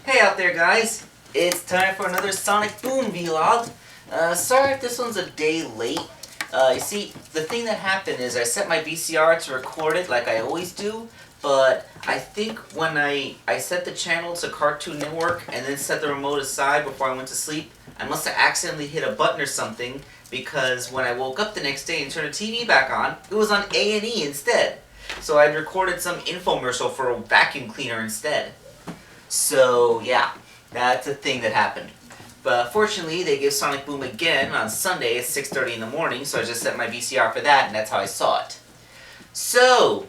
Hey out there guys, it's time for another Sonic Boom vlog. Sorry if this one's a day late. You see, the thing that happened is I set my VCR to record it like I always do, but I think when I set the channel to Cartoon Network and then set the remote aside before I went to sleep, I must have accidentally hit a button or something, because when I woke up the next day and turned the TV back on, it was on A&E instead. So I'd recorded some infomercial for a vacuum cleaner instead. So yeah, that's a thing that happened. But fortunately, they give Sonic Boom again on Sunday at 6:30 in the morning, so I just set my VCR for that, and that's how I saw it. So,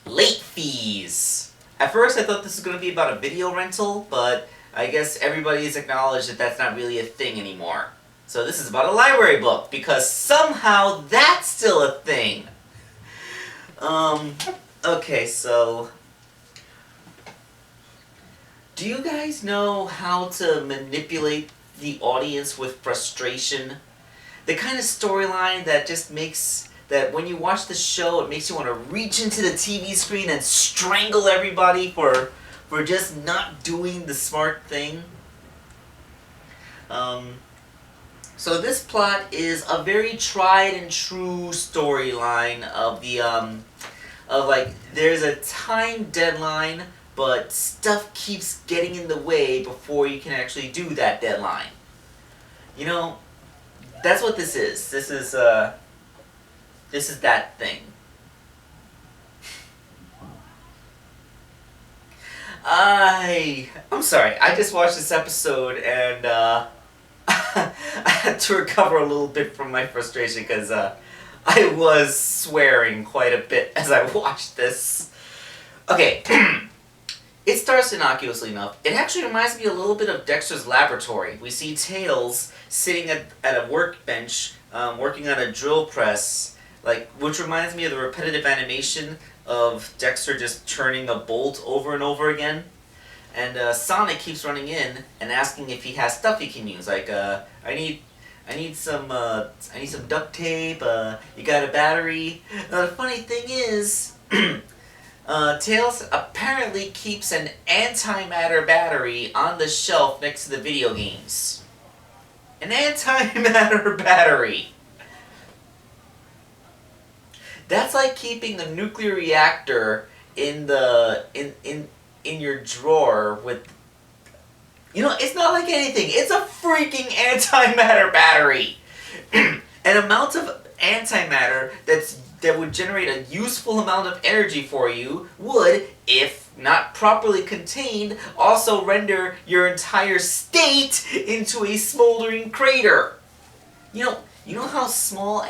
late fees. At first I thought this was going to be about a video rental, but I guess everybody's acknowledged that that's not really a thing anymore. So this is about a library book, because somehow that's still a thing. Okay, so do you guys know how to manipulate the audience with frustration? The kind of storyline that just makes that when you watch the show, it makes you want to reach into the TV screen and strangle everybody for just not doing the smart thing. So this plot is a very tried and true storyline of the there's a time deadline, but stuff keeps getting in the way before you can actually do that deadline. You know, that's what this is. This is that thing. I'm sorry, I just watched this episode and I had to recover a little bit from my frustration because I was swearing quite a bit as I watched this. Okay, it starts innocuously enough. It actually reminds me a little bit of Dexter's Laboratory. We see Tails sitting at a workbench, working on a drill press, which reminds me of the repetitive animation of Dexter just turning a bolt over and over again. And Sonic keeps running in and asking if he has stuff he can use. Like, I need some duct tape. You got a battery? The funny thing is, Tails apparently keeps an antimatter battery on the shelf next to the video games. An antimatter battery. That's like keeping the nuclear reactor in your drawer with. You know, it's not like anything. It's a freaking antimatter battery. An amount of antimatter that would generate a useful amount of energy for you would, if not properly contained, also render your entire state into a smoldering crater. You know how small,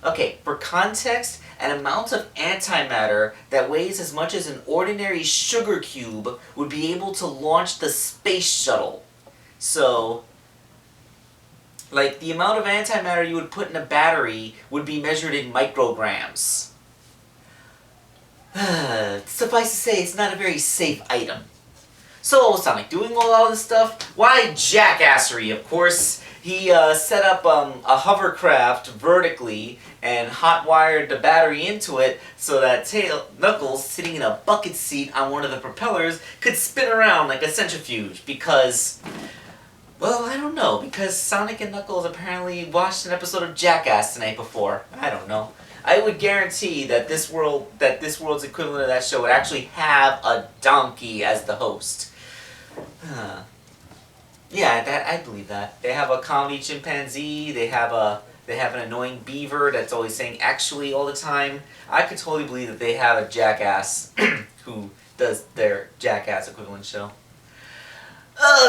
okay, for context, an amount of antimatter that weighs as much as an ordinary sugar cube would be able to launch the space shuttle. So, the amount of antimatter you would put in a battery would be measured in micrograms. Suffice to say, it's not a very safe item. So, Sonic doing all this stuff? Why, jackassery, of course. He set up a hovercraft vertically and hot-wired the battery into it so that Knuckles, sitting in a bucket seat on one of the propellers, could spin around like a centrifuge because, well, I don't know, because Sonic and Knuckles apparently watched an episode of Jackass the night before. I don't know. I would guarantee that this world's equivalent of that show would actually have a donkey as the host. Yeah, I believe that. They have a comedy chimpanzee, they have an annoying beaver that's always saying actually all the time. I could totally believe that they have a jackass who does their Jackass equivalent show.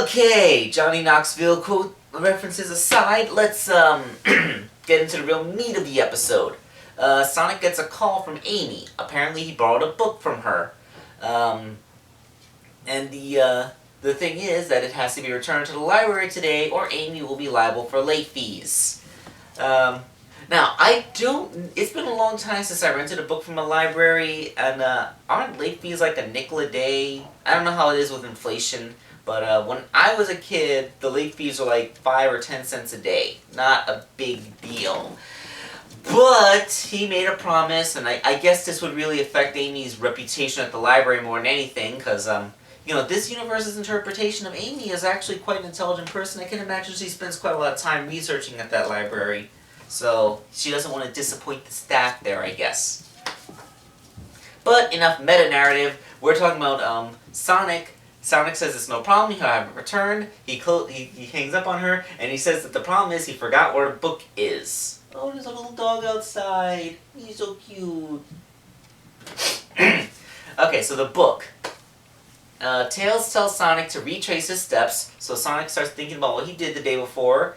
Okay, Johnny Knoxville quote references aside, let's get into the real meat of the episode. Sonic gets a call from Amy. Apparently he borrowed a book from her. And the thing is that it has to be returned to the library today or Amy will be liable for late fees. Now, it's been a long time since I rented a book from a library, and aren't late fees like a nickel a day? I don't know how it is with inflation, but when I was a kid, the late fees were like 5 or 10 cents a day. Not a big deal. But he made a promise, and I guess this would really affect Amy's reputation at the library more than anything, because this universe's interpretation of Amy is actually quite an intelligent person. I can imagine she spends quite a lot of time researching at that library. So she doesn't want to disappoint the staff there, I guess. But enough meta-narrative. We're talking about Sonic. Sonic says it's no problem, he'll have it returned. He hangs up on her, and he says that the problem is he forgot where a book is. Oh, there's a little dog outside. He's so cute. Okay, so the book. Tails tells Sonic to retrace his steps, so Sonic starts thinking about what he did the day before.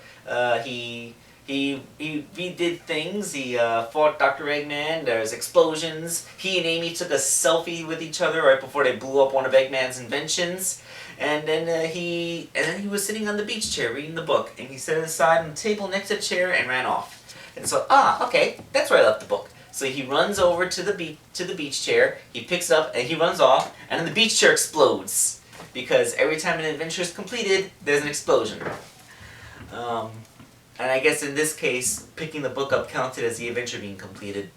He did things. He fought Dr. Eggman. There's explosions. He and Amy took a selfie with each other right before they blew up one of Eggman's inventions. And then he was sitting on the beach chair reading the book, and he set it aside on the table next to the chair and ran off. And so, okay, that's where I left the book. So he runs over to the beach chair, he picks it up, and he runs off, and then the beach chair explodes. Because every time an adventure is completed, there's an explosion. And I guess in this case, picking the book up counted as the adventure being completed.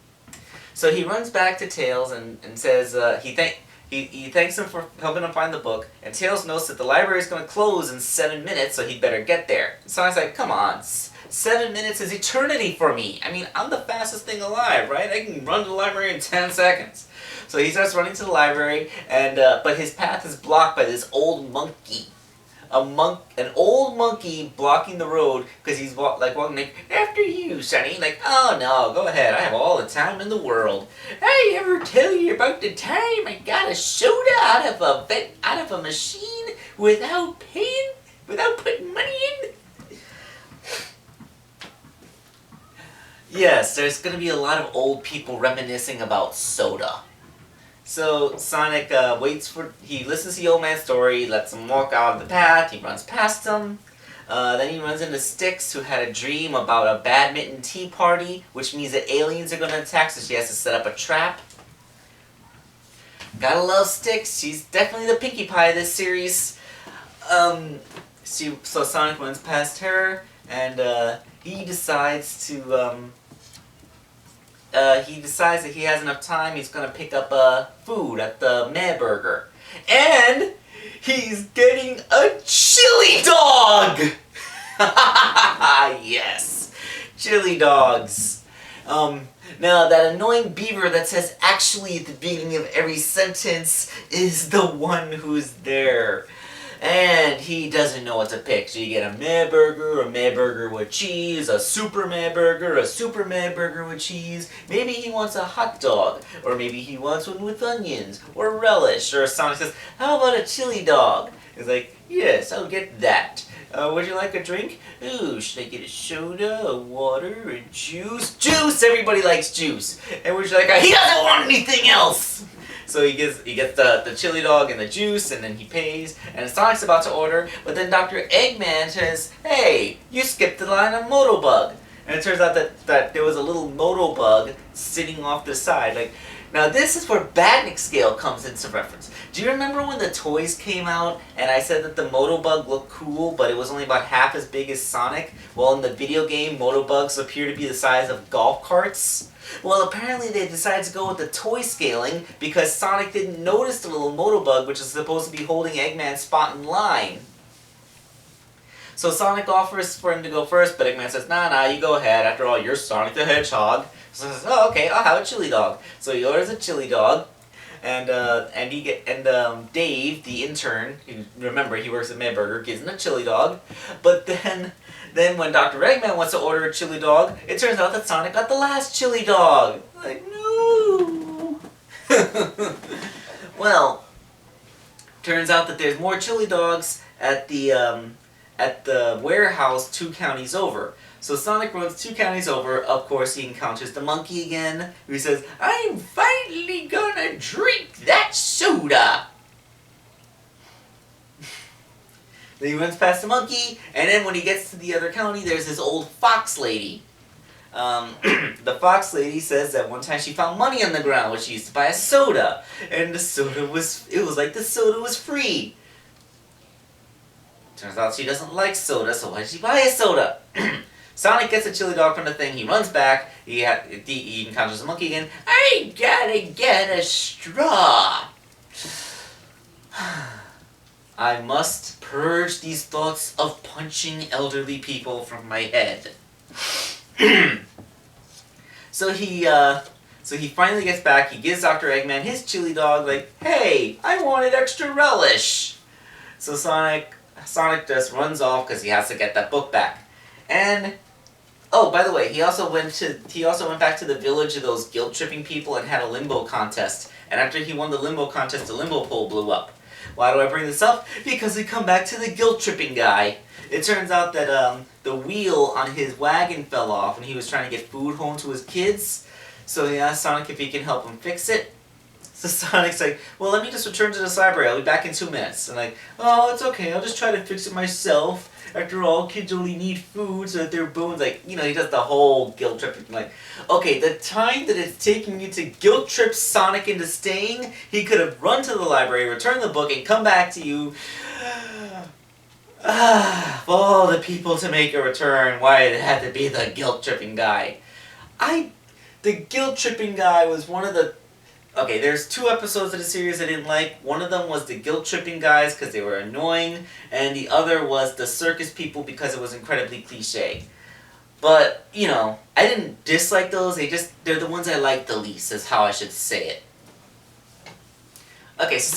So he runs back to Tails and says he thanks him for helping him find the book, and Tails notes that the library is going to close in 7 minutes, so he'd better get there. So I was like, come on, 7 minutes is eternity for me. I mean, I'm the fastest thing alive, right? I can run to the library in 10 seconds. So he starts running to the library, and but his path is blocked by this old monkey. An old monkey blocking the road because he's walking like, after you, Sonny. Like, oh no, go ahead, I have all the time in the world. I ever tell you about the time I got a soda out of a machine without putting money in? Yes, there's going to be a lot of old people reminiscing about soda. So Sonic he listens to the old man's story, lets him walk out of the path, he runs past him. Then he runs into Styx, who had a dream about a badminton tea party, which means that aliens are going to attack, so she has to set up a trap. Gotta love Styx, she's definitely the Pinkie Pie of this series. So Sonic runs past her, and he decides that he has enough time, he's going to pick up food at the Meh Burger. And he's getting a chili dog! Yes! Chili dogs. Now, that annoying beaver that says actually at the beginning of every sentence is the one who's there. And he doesn't know what to pick. So you get a Meh Burger with cheese, a Super Meh Burger with cheese. Maybe he wants a hot dog, or maybe he wants one with onions, or relish. Or Sonic says, how about a chili dog? He's like, yes, I'll get that. Would you like a drink? Ooh, should I get a soda, a water, a juice? Juice! Everybody likes juice. And would you like he doesn't want anything else! So he gets the chili dog and the juice, and then he pays, and Sonic's about to order, but then Dr. Eggman says, hey, you skipped the line on Motobug. And it turns out that there was a little Motobug sitting off the side. Like, now this is where Badnik scale comes into reference. Do you remember when the toys came out, and I said that the Motobug looked cool, but it was only about half as big as Sonic? Well, in the video game, Motobugs appear to be the size of golf carts. Well, apparently they decided to go with the toy scaling because Sonic didn't notice the little Motobug, which is supposed to be holding Eggman's spot in line. So Sonic offers for him to go first, but Eggman says, nah, you go ahead. After all, you're Sonic the Hedgehog. So he says, oh, okay, I'll have a chili dog. So he orders a chili dog, and Dave, the intern, remember he works at Meh Burger, gives him a chili dog. But then when Dr. Eggman wants to order a chili dog, it turns out that Sonic got the last chili dog. Like, no. Well, turns out that there's more chili dogs at the warehouse 2 counties over. So Sonic runs 2 counties over. Of course, he encounters the monkey again, who says, I'm finally gonna drink that soda. Then he runs past the monkey, and then when he gets to the other county, there's this old fox lady. The fox lady says that one time she found money on the ground, which she used to buy a soda, and it was like the soda was free. Turns out she doesn't like soda, so why did she buy a soda? Sonic gets a chili dog from the thing, he runs back, he encounters the monkey again. I gotta get a straw. I must purge these thoughts of punching elderly people from my head. So he finally gets back. He gives Dr. Eggman his chili dog. Like, hey, I wanted extra relish. So Sonic just runs off because he has to get that book back. And oh, by the way, he also went back to the village of those guilt tripping people and had a limbo contest. And after he won the limbo contest, the limbo pole blew up. Why do I bring this up? Because we come back to the guilt tripping guy. It turns out that the wheel on his wagon fell off and he was trying to get food home to his kids. So he asked Sonic if he can help him fix it. So Sonic's like, well, let me just return to this library. I'll be back in 2 minutes. And like, oh, it's okay. I'll just try to fix it myself. After all, kids only need food so that their bones, like, he does the whole guilt trip. Like, okay, the time that it's taking you to guilt trip Sonic into staying, he could have run to the library, returned the book, and come back to you. For all the people to make a return, why it had to be the guilt tripping guy. The guilt tripping guy was one of the... Okay, there's 2 episodes of the series I didn't like. One of them was the guilt-tripping guys because they were annoying, and the other was the circus people because it was incredibly cliche. But, I didn't dislike those, they're the ones I liked the least, is how I should say it. Okay, so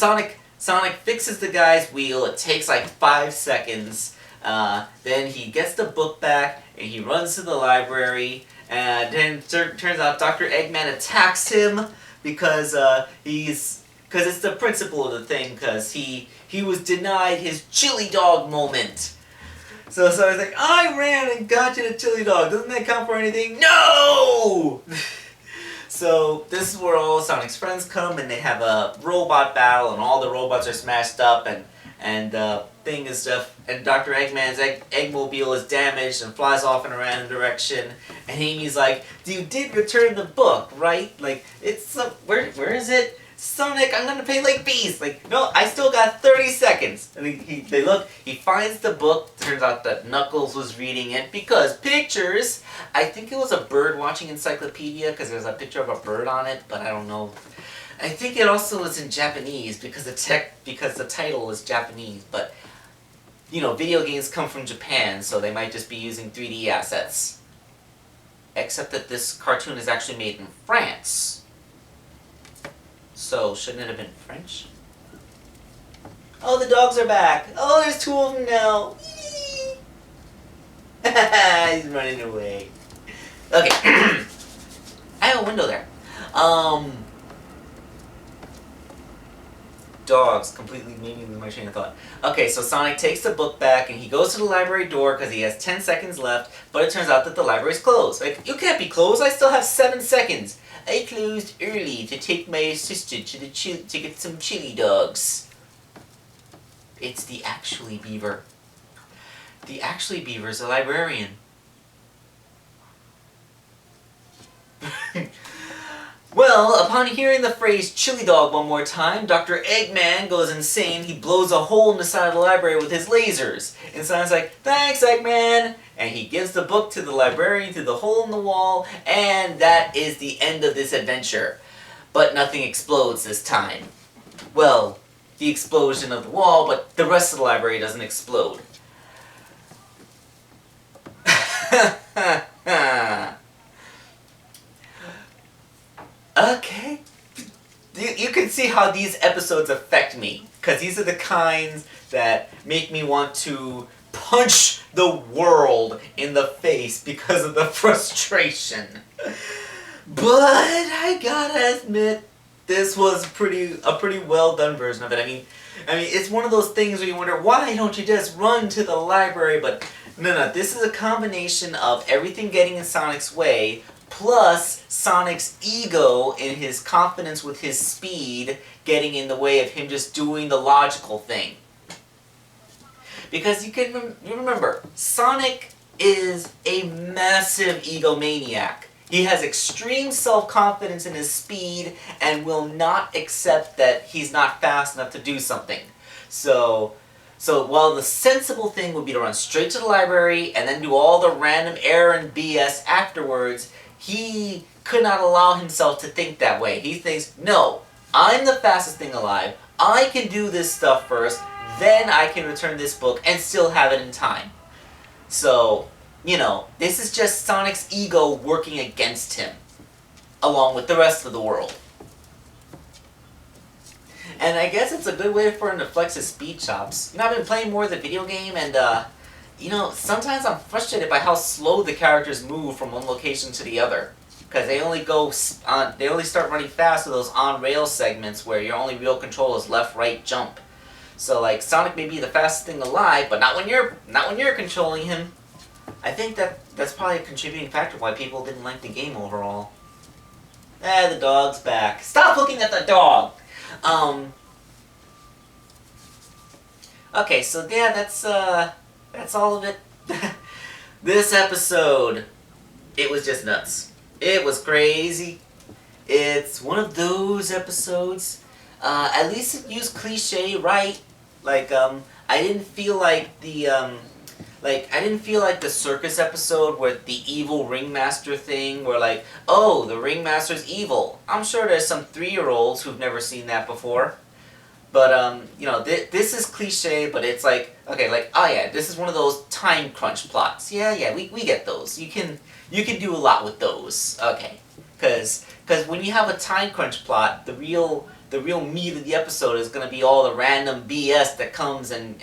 Sonic fixes the guy's wheel, it takes like 5 seconds, then he gets the book back, and he runs to the library, and then turns out Dr. Eggman attacks him, because it's the principle of the thing, because he was denied his chili dog moment. So I was like, I ran and got you the chili dog. Doesn't that count for anything? No! So this is where all Sonic's friends come and they have a robot battle and all the robots are smashed up and thing is stuff, and Dr. Eggman's Eggmobile is damaged and flies off in a random direction, and Amy's like, you did return the book, right? Like, it's, where is it? Sonic, I'm gonna pay like bees! Like, no, I still got 30 seconds! And they look, he finds the book, turns out that Knuckles was reading it, because pictures! I think it was a bird watching encyclopedia, because there's a picture of a bird on it, but I don't know. I think it also is in Japanese, because the title is Japanese, but video games come from Japan, so they might just be using 3D assets. Except that this cartoon is actually made in France. So, shouldn't it have been French? Oh, the dogs are back! Oh, there's 2 of them now! He's running away. Okay. I have a window there. Dogs completely made me lose my train of thought. Okay, so Sonic takes the book back and he goes to the library door because he has 10 seconds left, but it turns out that the library's closed. Like, you can't be closed, I still have 7 seconds. I closed early to take my sister to get some chili dogs. It's the Actually Beaver. The Actually Beaver's a librarian. Well, upon hearing the phrase chili dog one more time, Dr. Eggman goes insane. He blows a hole in the side of the library with his lasers. And Sonic's like, thanks, Eggman! And he gives the book to the librarian through the hole in the wall, and that is the end of this adventure. But nothing explodes this time. Well, the explosion of the wall, but the rest of the library doesn't explode. Okay. You can see how these episodes affect me, because these are the kinds that make me want to punch the world in the face because of the frustration. But I gotta admit, this was a pretty well done version of it. I mean, it's one of those things where you wonder, why don't you just run to the library? But no, this is a combination of everything getting in Sonic's way, plus Sonic's ego and his confidence with his speed getting in the way of him just doing the logical thing. Because you remember, Sonic is a massive egomaniac. He has extreme self-confidence in his speed and will not accept that he's not fast enough to do something. So while the sensible thing would be to run straight to the library and then do all the random errand BS afterwards, he could not allow himself to think that way. He thinks, no, I'm the fastest thing alive. I can do this stuff first, then I can return this book and still have it in time. So, this is just Sonic's ego working against him, along with the rest of the world. And I guess it's a good way for him to flex his speed chops. I've been playing more of the video game, and, sometimes I'm frustrated by how slow the characters move from one location to the other. Because they only start running fast with those on-rail segments where your only real control is left, right, jump. So, Sonic may be the fastest thing alive, but not when you're controlling him. I think that's probably a contributing factor why people didn't like the game overall. The dog's back. Stop looking at the dog! Okay, so yeah, that's all of it. This episode, it was just nuts. It was crazy. It's one of those episodes. At least it used cliche right. I didn't feel like the circus episode where the evil ringmaster thing, where oh, the ringmaster's evil. I'm sure there's some 3-year-olds who've never seen that before. But, this is cliche, but it's oh yeah, this is one of those time crunch plots. Yeah, we get those. You can do a lot with those. Okay. Because when you have a time crunch plot, the real meat of the episode is going to be all the random BS that comes and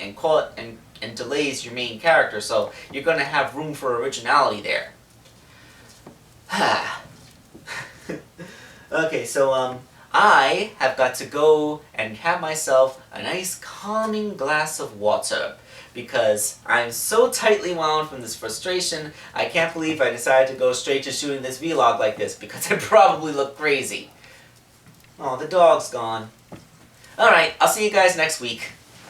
delays your main character, so you're going to have room for originality there. Okay, so I have got to go and have myself a nice calming glass of water because I'm so tightly wound from this frustration. I can't believe I decided to go straight to shooting this vlog like this because I probably look crazy. Oh, the dog's gone. Alright, I'll see you guys next week.